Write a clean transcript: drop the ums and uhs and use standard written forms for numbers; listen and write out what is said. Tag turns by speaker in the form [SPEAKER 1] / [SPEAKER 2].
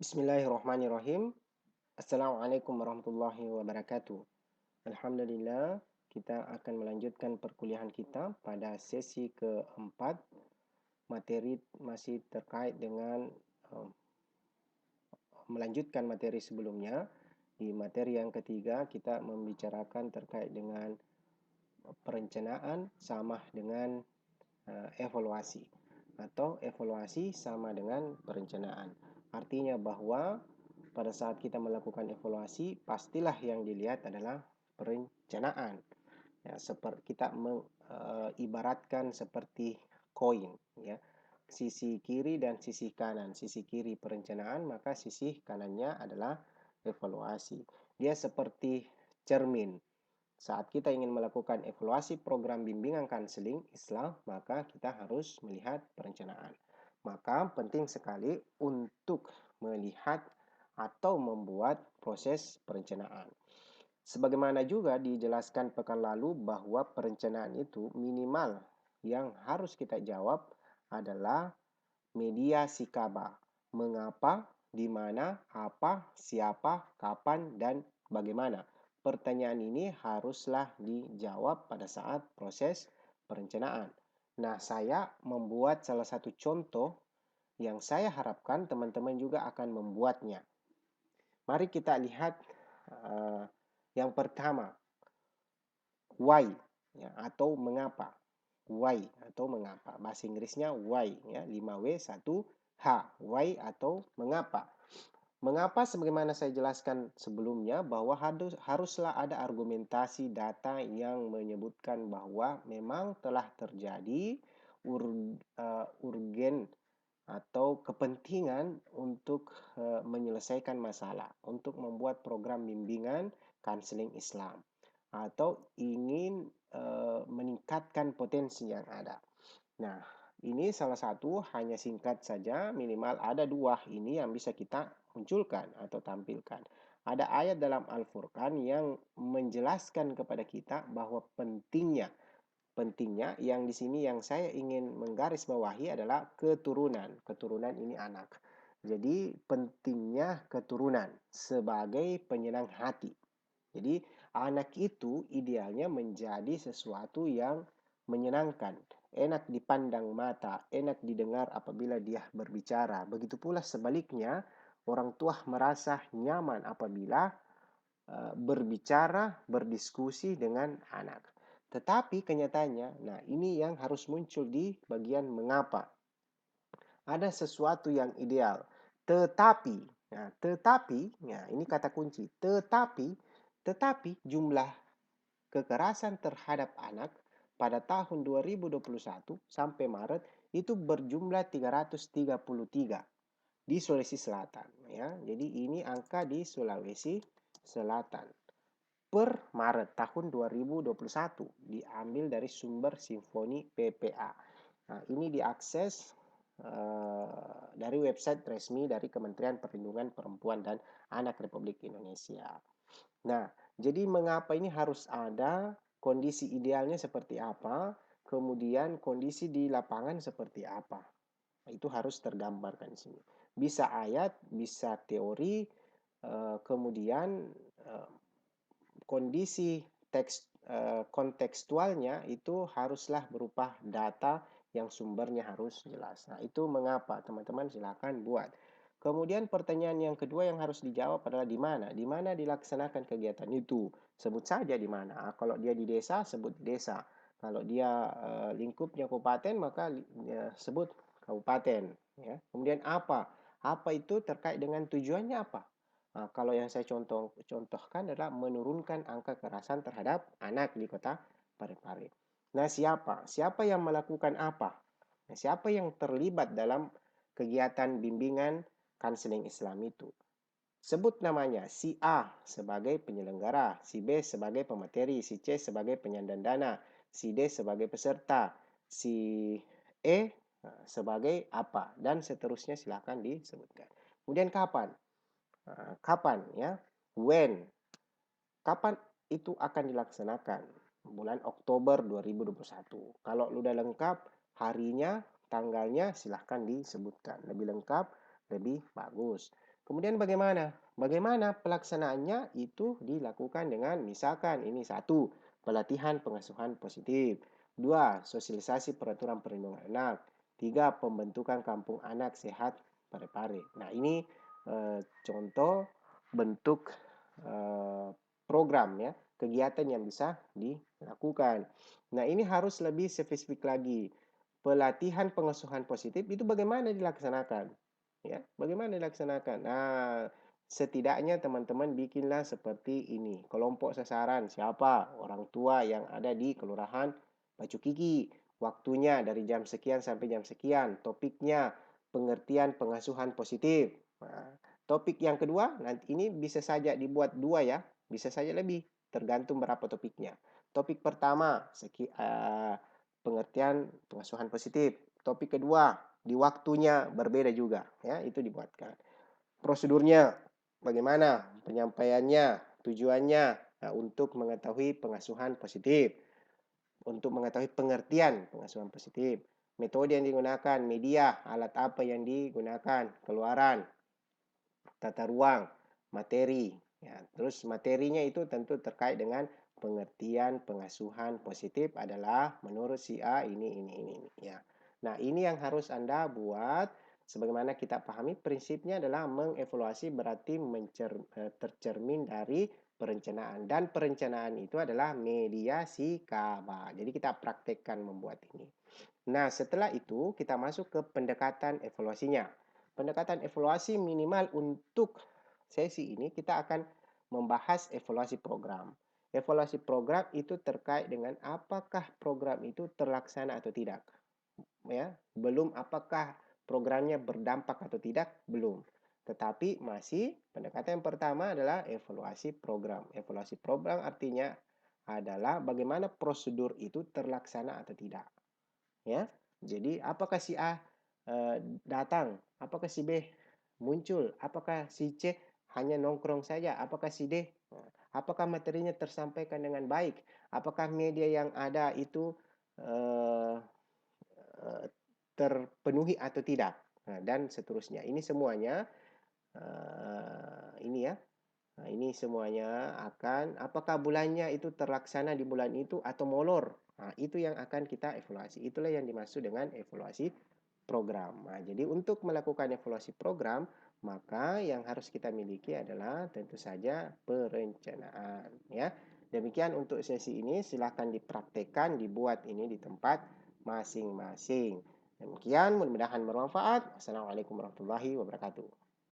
[SPEAKER 1] Bismillahirrahmanirrahim. Assalamualaikum warahmatullahi wabarakatuh. Alhamdulillah, kita akan melanjutkan perkuliahan kita pada sesi keempat. Materi masih terkait dengan melanjutkan materi sebelumnya. Di materi yang ketiga, kita membicarakan terkait dengan perencanaan sama dengan evaluasi, atau evaluasi sama dengan perencanaan. Artinya bahwa pada saat kita melakukan evaluasi, pastilah yang dilihat adalah perencanaan. Ya, seperti kita mengibaratkan seperti koin, ya. Sisi kiri dan sisi kanan. Sisi kiri perencanaan, maka sisi kanannya adalah evaluasi. Dia seperti cermin. Saat kita ingin melakukan evaluasi program bimbingan kanseling Islam, maka kita harus melihat perencanaan. Maka penting sekali untuk melihat atau membuat proses perencanaan. Sebagaimana juga dijelaskan pekan lalu bahwa perencanaan itu minimal yang harus kita jawab adalah mediasi kaba. Mengapa, di mana, apa, siapa, kapan, dan bagaimana. Pertanyaan ini haruslah dijawab pada saat proses perencanaan. Nah, saya membuat salah satu contoh yang saya harapkan teman-teman juga akan membuatnya. Mari kita lihat yang pertama, why, ya, atau mengapa. Why atau mengapa. Bahasa Inggrisnya why, ya, 5W 1H. Why atau mengapa. Mengapa, sebagaimana saya jelaskan sebelumnya, bahwa haruslah ada argumentasi data yang menyebutkan bahwa memang telah terjadi urgen atau kepentingan untuk menyelesaikan masalah, untuk membuat program bimbingan kanseling Islam, atau ingin meningkatkan potensi yang ada. Nah, ini salah satu, hanya singkat saja, minimal ada dua ini yang bisa kita munculkan atau tampilkan. Ada ayat dalam Al-Furqan yang menjelaskan kepada kita bahwa pentingnya yang di sini yang saya ingin menggarisbawahi adalah keturunan. Keturunan ini anak. Jadi pentingnya keturunan sebagai penyenang hati. Jadi anak itu idealnya menjadi sesuatu yang menyenangkan, enak dipandang mata, enak didengar apabila dia berbicara. Begitu pula sebaliknya, orang tua merasa nyaman apabila berbicara, berdiskusi dengan anak. Tetapi kenyataannya, nah ini yang harus muncul di bagian mengapa. Ada sesuatu yang ideal, tetapi, nah ini kata kunci, tetapi jumlah kekerasan terhadap anak pada tahun 2021 sampai Maret itu berjumlah 333 di Sulawesi Selatan, ya. Jadi ini angka di Sulawesi Selatan per Maret tahun 2021, diambil dari sumber Simfoni PPA. Nah, ini diakses dari website resmi dari Kementerian Perlindungan Perempuan dan Anak Republik Indonesia. Nah, jadi mengapa ini harus ada, kondisi idealnya seperti apa, kemudian kondisi di lapangan seperti apa. Itu harus tergambarkan di sini. Bisa ayat, bisa teori, kemudian kondisi kontekstualnya itu haruslah berupa data yang sumbernya harus jelas. Nah, itu mengapa, teman-teman silakan buat. Kemudian pertanyaan yang kedua yang harus dijawab adalah di mana? Di mana dilaksanakan kegiatan itu? Sebut saja di mana. Kalau dia di desa, sebut desa. Kalau dia lingkupnya kabupaten, maka sebut kabupaten. Ya. Kemudian apa? Apa itu terkait dengan tujuannya apa? Nah, kalau yang saya contohkan adalah menurunkan angka kekerasan terhadap anak di kota Parepare. Nah, siapa? Siapa yang melakukan apa? Nah, siapa yang terlibat dalam kegiatan bimbingan kanseling Islam itu? Sebut namanya, si A sebagai penyelenggara, si B sebagai pemateri, si C sebagai penyandang dana, si D sebagai peserta, si E sebagai apa, dan seterusnya silakan disebutkan. Kemudian kapan? Kapan, ya? When? Kapan itu akan dilaksanakan? Bulan Oktober 2021. Kalau udah lengkap harinya, tanggalnya silahkan disebutkan. Lebih lengkap, lebih bagus. Kemudian bagaimana? Bagaimana pelaksanaannya itu dilakukan dengan misalkan ini satu, pelatihan pengasuhan positif. Dua, sosialisasi peraturan perlindungan anak. Tiga, pembentukan kampung anak sehat Parepare. Nah, ini contoh bentuk program ya, kegiatan yang bisa dilakukan. Nah, ini harus lebih spesifik lagi. Pelatihan pengasuhan positif itu bagaimana dilaksanakan? Ya, bagaimana dilaksanakan? Nah, setidaknya teman-teman bikinlah seperti ini. Kelompok sasaran siapa? Orang tua yang ada di Kelurahan Pacu Kiki. Waktunya dari jam sekian sampai jam sekian. Topiknya pengertian pengasuhan positif. Nah, topik yang kedua, nanti ini bisa saja dibuat dua ya, bisa saja lebih, tergantung berapa topiknya. Topik pertama, pengertian pengasuhan positif. Topik kedua, di waktunya berbeda juga, ya, itu dibuatkan. Prosedurnya bagaimana, penyampaiannya, tujuannya, nah, untuk mengetahui pengasuhan positif, untuk mengetahui pengertian pengasuhan positif, metode yang digunakan, media, alat apa yang digunakan, keluaran, tata ruang, materi. Ya, terus materinya itu tentu terkait dengan pengertian pengasuhan positif adalah menurut si A ini. Ya. Nah, ini yang harus Anda buat. Sebagaimana kita pahami, prinsipnya adalah mengevaluasi berarti tercermin dari perencanaan. Dan perencanaan itu adalah mediasi kaba. Jadi kita praktekkan membuat ini. Nah, setelah itu kita masuk ke pendekatan evaluasinya. Pendekatan evaluasi minimal untuk sesi ini kita akan membahas evaluasi program. Evaluasi program itu terkait dengan apakah program itu terlaksana atau tidak. Ya, belum apakah programnya berdampak atau tidak, belum. Tetapi masih pendekatan yang pertama adalah evaluasi program. Evaluasi program artinya adalah bagaimana prosedur itu terlaksana atau tidak. Ya, jadi apakah si A datang, apakah si B muncul, apakah si C hanya nongkrong saja, apakah si D, apakah materinya tersampaikan dengan baik, apakah media yang ada itu eh, terpenuhi atau tidak, nah, dan seterusnya. Ini semuanya ini ya. Nah, ini semuanya akan apakah bulannya itu terlaksana di bulan itu atau molor. Nah, itu yang akan kita evaluasi. Itulah yang dimaksud dengan evaluasi program. Nah, jadi untuk melakukan evaluasi program, maka yang harus kita miliki adalah tentu saja perencanaan, ya. Demikian untuk sesi ini, silahkan dipraktekkan, dibuat ini di tempat masing-masing. Demikian, mudah-mudahan bermanfaat. Wassalamualaikum warahmatullahi wabarakatuh.